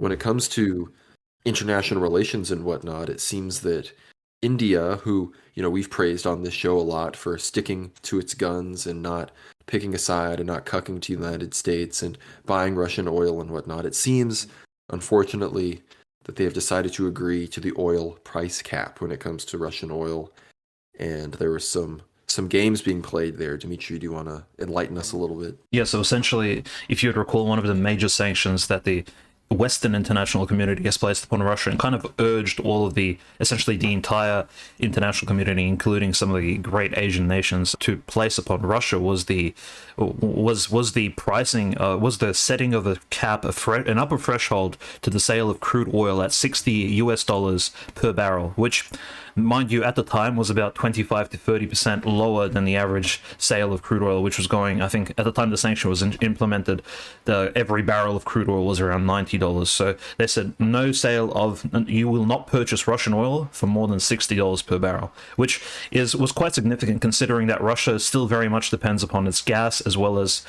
when it comes to international relations and whatnot, it seems that India, who, we've praised on this show a lot for sticking to its guns and not picking a side and not cucking to the United States and buying Russian oil and whatnot, it seems, unfortunately, that they have decided to agree to the oil price cap when it comes to Russian oil. And there was some games being played there. Dimitri, do you want to enlighten us a little bit? Yeah, so essentially, if you would recall, one of the major sanctions that the Western international community has placed upon Russia and kind of urged all of essentially the entire international community, including some of the great Asian nations, to place upon Russia was the pricing, was the setting of a cap, an upper threshold to the sale of crude oil at $60 per barrel, which, mind you, at the time was about 25 to 30% lower than the average sale of crude oil, which was going, I think, at the time the sanction was implemented, every barrel of crude oil was around $90. So they said no sale of, you will not purchase Russian oil for more than $60 per barrel, which was quite significant considering that Russia still very much depends upon its gas as well as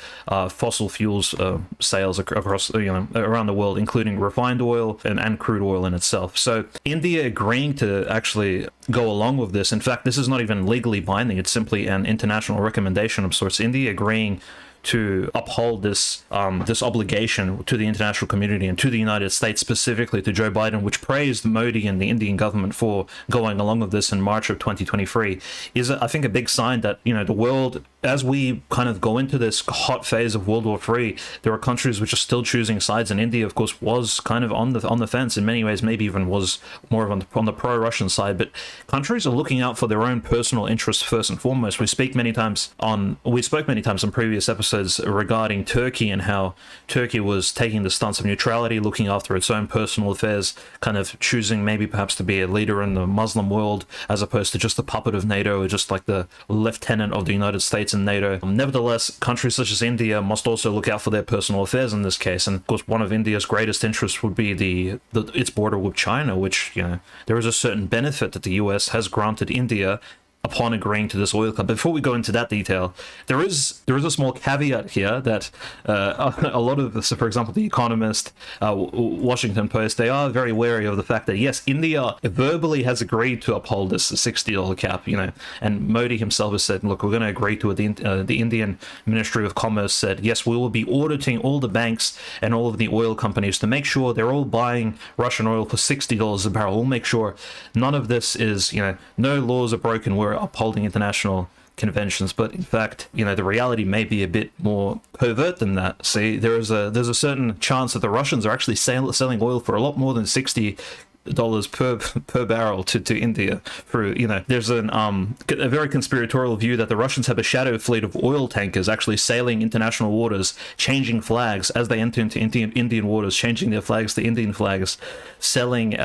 fossil fuels sales across around the world, including refined oil and crude oil in itself. So India agreeing to actually go along with this. In fact, this is not even legally binding. It's simply an international recommendation of sorts. India agreeing to uphold this obligation to the international community and to the United States, specifically to Joe Biden, which praised Modi and the Indian government for going along with this in March of 2023, is, I think, a big sign that, the world, as we kind of go into this hot phase of World War III, there are countries which are still choosing sides, and India, of course, was kind of on the fence in many ways, maybe even was more on the pro-Russian side, but countries are looking out for their own personal interests first and foremost. We spoke many times on previous episodes regarding Turkey and how Turkey was taking the stance of neutrality, looking after its own personal affairs, kind of choosing maybe perhaps to be a leader in the Muslim world as opposed to just a puppet of NATO or just like the lieutenant of the United States in NATO. Nevertheless, countries such as India must also look out for their personal affairs in this case, and of course one of India's greatest interests would be its border with China, which, there is a certain benefit that the US has granted India upon agreeing to this oil cut. Before we go into that detail, there is a small caveat here that a lot of this, for example, The Economist, Washington Post, they are very wary of the fact that, yes, India verbally has agreed to uphold this $60 cap, and Modi himself has said, look, we're going to agree to it. The Indian Ministry of Commerce said, yes, we will be auditing all the banks and all of the oil companies to make sure they're all buying Russian oil for $60 a barrel. We'll make sure none of this is, no laws are broken. We're upholding international conventions, but in fact, the reality may be a bit more covert than that. See, there's a certain chance that the Russians are actually selling oil for a lot more than $60 per barrel to India through, there's a very conspiratorial view that the Russians have a shadow fleet of oil tankers actually sailing international waters, changing flags as they enter into Indian waters, changing their flags to Indian flags, selling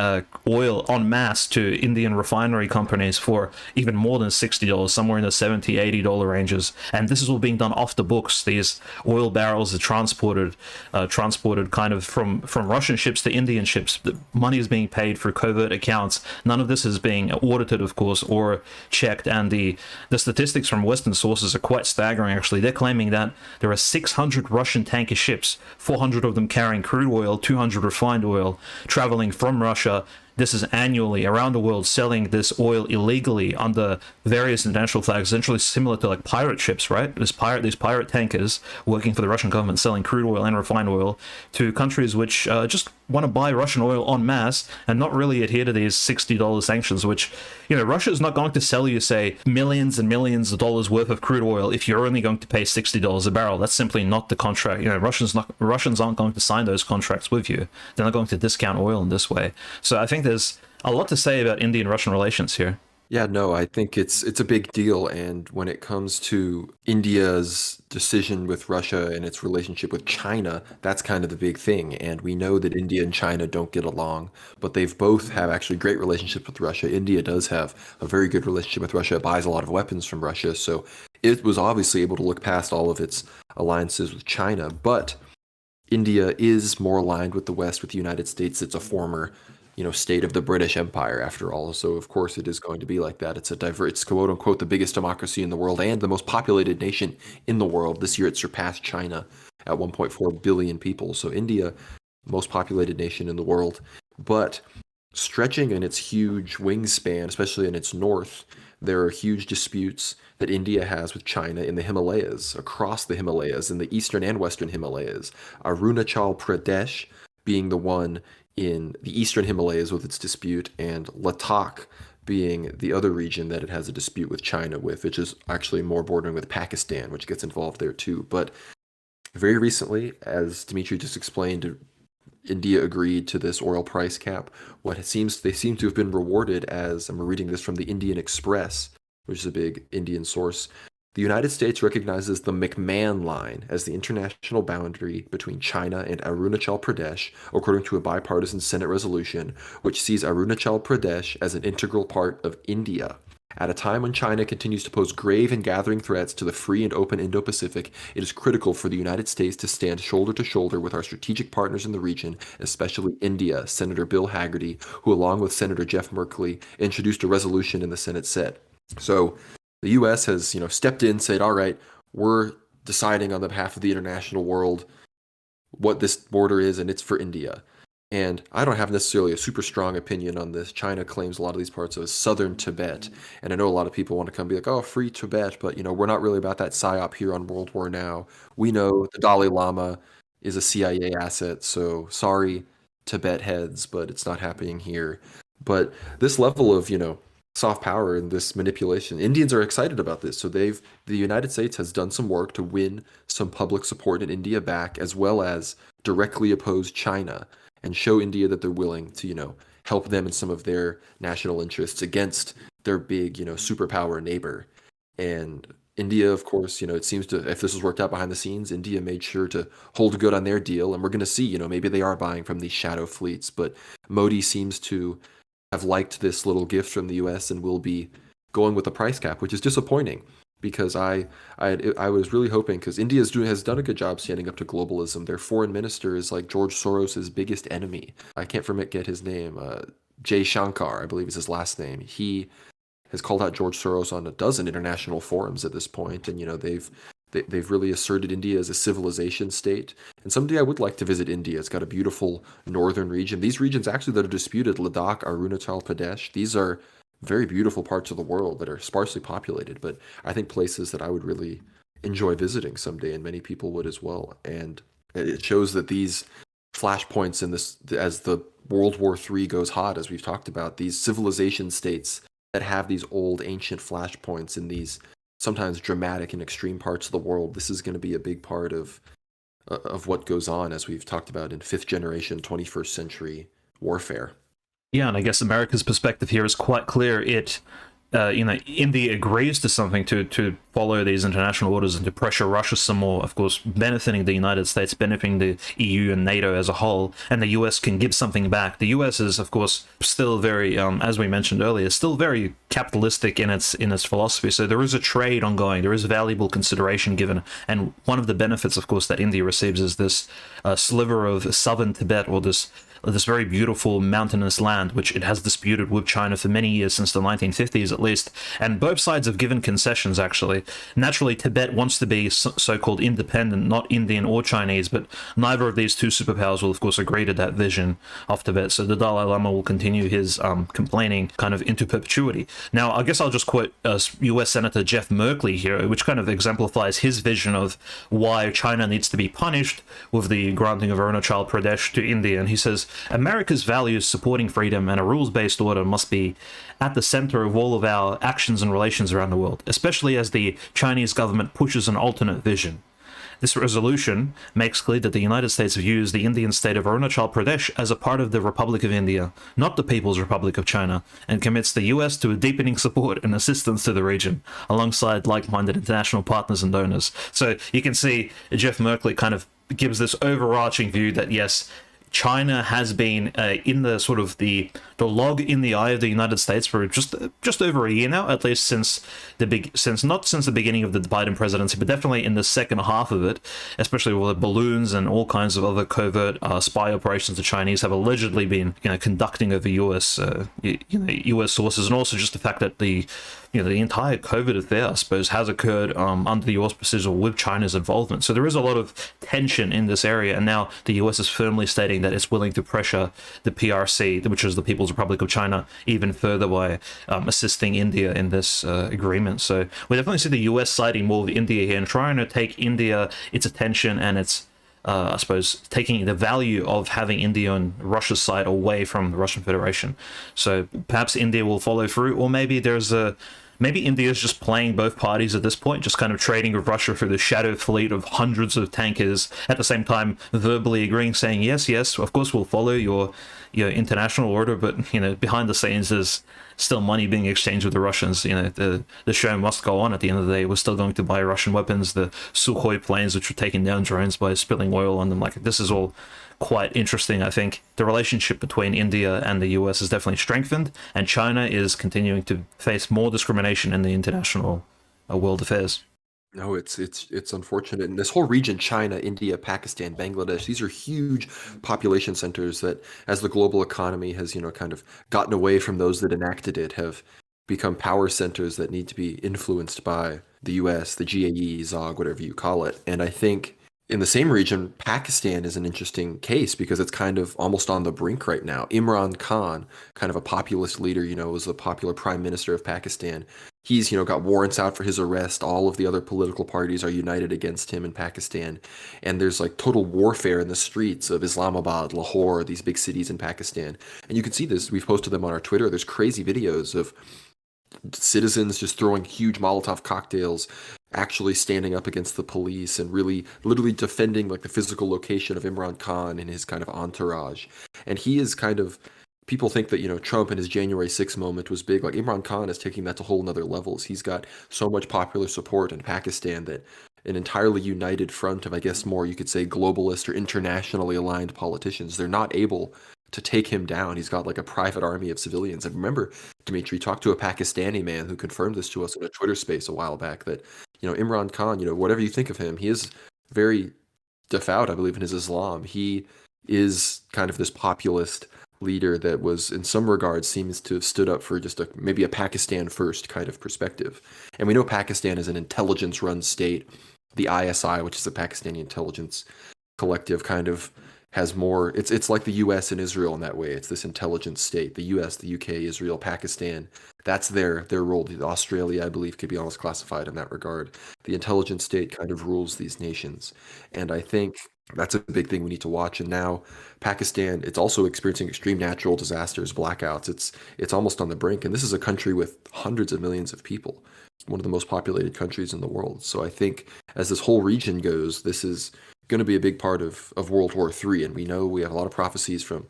oil en masse to Indian refinery companies for even more than $60, somewhere in the $70-$80 ranges. And this is all being done off the books. These oil barrels are transported kind of from Russian ships to Indian ships. The money is being paid through covert accounts. None of this is being audited, of course, or checked, and the statistics from Western sources are quite staggering, actually. They're claiming that there are 600 Russian tanker ships, 400 of them carrying crude oil, 200 refined oil, traveling from Russia. This is annually around the world, selling this oil illegally under various international flags, essentially similar to like pirate ships, right? These pirate tankers working for the Russian government, selling crude oil and refined oil to countries which just want to buy Russian oil en masse and not really adhere to these $60 sanctions, which, Russia is not going to sell you, say, millions and millions of dollars worth of crude oil if you're only going to pay $60 a barrel. That's simply not the contract. Russians aren't going to sign those contracts with you. They're not going to discount oil in this way. So I think there's a lot to say about Indian-Russian relations here. Yeah, no, I think it's a big deal. And when it comes to India's decision with Russia and its relationship with China, that's kind of the big thing. And we know that India and China don't get along, but they've both have actually great relationships with Russia. India does have a very good relationship with Russia. It buys a lot of weapons from Russia. So it was obviously able to look past all of its alliances with China. But India is more aligned with the West, with the United States. It's a former state of the British Empire, after all. So of course it is going to be like that. It's quote unquote the biggest democracy in the world and the most populated nation in the world. This year it surpassed China at 1.4 billion people. So India most populated nation in the world. But stretching in its huge wingspan, especially in its north, there are huge disputes that India has with China in the Himalayas, across the Himalayas, in the eastern and western Himalayas. Arunachal Pradesh being the one in the eastern Himalayas with its dispute, and Ladakh being the other region that it has a dispute with China with, which is actually more bordering with Pakistan, which gets involved there too. But very recently, as Dimitri just explained, India agreed to this oil price cap. What it seems they seem to have been rewarded, as I'm reading this from the Indian Express, which is a big Indian source. The United States recognizes the McMahon Line as the international boundary between China and Arunachal Pradesh, according to a bipartisan Senate resolution, which sees Arunachal Pradesh as an integral part of India. At a time when China continues to pose grave and gathering threats to the free and open Indo-Pacific, it is critical for the United States to stand shoulder to shoulder with our strategic partners in the region, especially India, Senator Bill Hagerty, who along with Senator Jeff Merkley introduced a resolution in the Senate said. So the U.S. has, stepped in, said, all right, we're deciding on the behalf of the international world what this border is, and it's for India. And I don't have necessarily a super strong opinion on this. China claims a lot of these parts of southern Tibet. And I know a lot of people want to come be like, oh, free Tibet. But, we're not really about that psyop here on World War Now. We know the Dalai Lama is a CIA asset. So sorry, Tibet heads, but it's not happening here. But this level of, soft power and this manipulation, Indians are excited about this. So the United States has done some work to win some public support in India back, as well as directly oppose China and show India that they're willing to, help them in some of their national interests against their big, superpower neighbor. And India, of course, it seems to, if this was worked out behind the scenes, India made sure to hold good on their deal. And we're going to see, maybe they are buying from these shadow fleets, but Modi seems to have liked this little gift from the US and will be going with the price cap, which is disappointing. Because I was really hoping, because India has done a good job standing up to globalism. Their foreign minister is like George Soros's biggest enemy. I can't forget his name. Jay Shankar, I believe is his last name. He has called out George Soros on a dozen international forums at this point, and they've really asserted India as a civilization state. And someday I would like to visit India. It's got a beautiful northern region. These regions actually that are disputed, Ladakh, Arunachal Pradesh, these are very beautiful parts of the world that are sparsely populated, but I think places that I would really enjoy visiting someday, and many people would as well. And it shows that these flashpoints in this, as the World War III goes hot, as we've talked about, these civilization states that have these old ancient flashpoints in these sometimes dramatic and extreme parts of the world, this is going to be a big part of what goes on, as we've talked about in fifth generation 21st century warfare. Yeah, and I guess America's perspective here is quite clear. India agrees to something to follow these international orders and to pressure Russia some more, of course, benefiting the United States, benefiting the EU and NATO as a whole, and the US can give something back. The US is, of course, still very, as we mentioned earlier, still very capitalistic in its philosophy. So there is a trade ongoing, there is valuable consideration given, and one of the benefits, of course, that India receives is this sliver of southern Tibet, or this very beautiful mountainous land, which it has disputed with China for many years, since the 1950s at least. And both sides have given concessions, actually. Naturally, Tibet wants to be so-called independent, not Indian or Chinese, but neither of these two superpowers will, of course, agree to that vision of Tibet. So the Dalai Lama will continue his complaining kind of into perpetuity. Now, I guess I'll just quote US Senator Jeff Merkley here, which kind of exemplifies his vision of why China needs to be punished with the granting of Arunachal Pradesh to India. And he says, America's values supporting freedom and a rules-based order must be at the center of all of our actions and relations around the world, especially as the Chinese government pushes an alternate vision. This resolution makes clear that the United States views the Indian state of Arunachal Pradesh as a part of the Republic of India, not the People's Republic of China, and commits the US to a deepening support and assistance to the region, alongside like-minded international partners and donors. So you can see Jeff Merkley kind of gives this overarching view that, yes, China has been in the sort of the log in the eye of the United States for just over a year now, at least since not since the beginning of the Biden presidency, but definitely in the second half of it, especially with the balloons and all kinds of other covert spy operations the Chinese have allegedly been conducting over U.S. U.S. sources, and also just the fact that the entire COVID affair, I suppose, has occurred under the auspices or with China's involvement. So there is a lot of tension in this area, and now the US is firmly stating saying that it's willing to pressure the PRC, which is the People's Republic of China, even further by assisting India in this agreement. So we definitely see the US siding more with India here and trying to take India its attention and its I suppose, taking the value of having India on Russia's side away from the Russian Federation. So perhaps India will follow through, or maybe India is just playing both parties at this point, just kind of trading with Russia for the shadow fleet of hundreds of tankers, at the same time verbally agreeing, saying, yes, yes, of course we'll follow your international order, but, behind the scenes there's still money being exchanged with the Russians. The show must go on at the end of the day. We're still going to buy Russian weapons, the Sukhoi planes, which were taking down drones by spilling oil on them. Like, this is all quite interesting. I think the relationship between India and the US is definitely strengthened, and China is continuing to face more discrimination in the international world affairs. No, it's unfortunate. And this whole region, China, India, Pakistan, Bangladesh, these are huge population centers that, as the global economy has, kind of gotten away from those that enacted it, have become power centers that need to be influenced by the US, the GAE, ZOG, whatever you call it. And I think in the same region, Pakistan is an interesting case because it's kind of almost on the brink right now. Imran Khan, kind of a populist leader, was the popular prime minister of Pakistan. He's, got warrants out for his arrest. All of the other political parties are united against him in Pakistan. And there's like total warfare in the streets of Islamabad, Lahore, these big cities in Pakistan. And you can see this. We've posted them on our Twitter. There's crazy videos of citizens just throwing huge Molotov cocktails, actually standing up against the police and really literally defending like the physical location of Imran Khan and his kind of entourage. And he is kind of, people think that, Trump and his January 6th moment was big. Like, Imran Khan is taking that to whole nother levels. He's got so much popular support in Pakistan that an entirely united front of, I guess, more you could say globalist or internationally aligned politicians, they're not able to take him down. He's got like a private army of civilians. And remember, Dimitri, talked to a Pakistani man who confirmed this to us in a Twitter space a while back that, Imran Khan, whatever you think of him, he is very devout, I believe, in his Islam. He is kind of this populist leader that was, in some regards, seems to have stood up for just maybe a Pakistan first kind of perspective. And we know Pakistan is an intelligence run state. The ISI, which is the Pakistani intelligence collective, kind of has more, it's like the US and Israel in that way. It's this intelligence state. The US, the UK, Israel, Pakistan, that's their role. Australia, I believe, could be almost classified in that regard. The intelligence state kind of rules these nations. And I think that's a big thing we need to watch. And now Pakistan, it's also experiencing extreme natural disasters, blackouts. It's almost on the brink. And this is a country with hundreds of millions of people. It's one of the most populated countries in the world. So I think as this whole region goes, this is going to be a big part of World War III. And we know we have a lot of prophecies from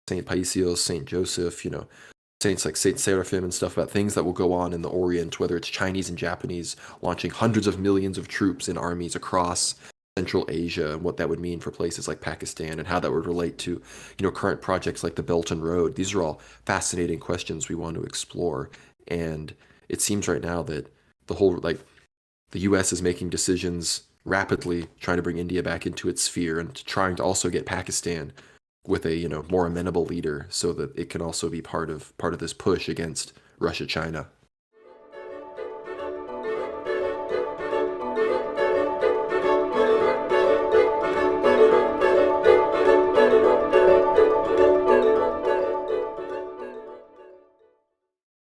St. Paisios, St. Joseph, saints like Saint Seraphim and stuff about things that will go on in the Orient, whether it's Chinese and Japanese launching hundreds of millions of troops in armies across Central Asia, and what that would mean for places like Pakistan and how that would relate to, current projects like the Belt and Road. These are all fascinating questions we want to explore. And it seems right now that the US is making decisions rapidly, trying to bring India back into its sphere and trying to also get Pakistan with a, more amenable leader so that it can also be part of this push against Russia, China,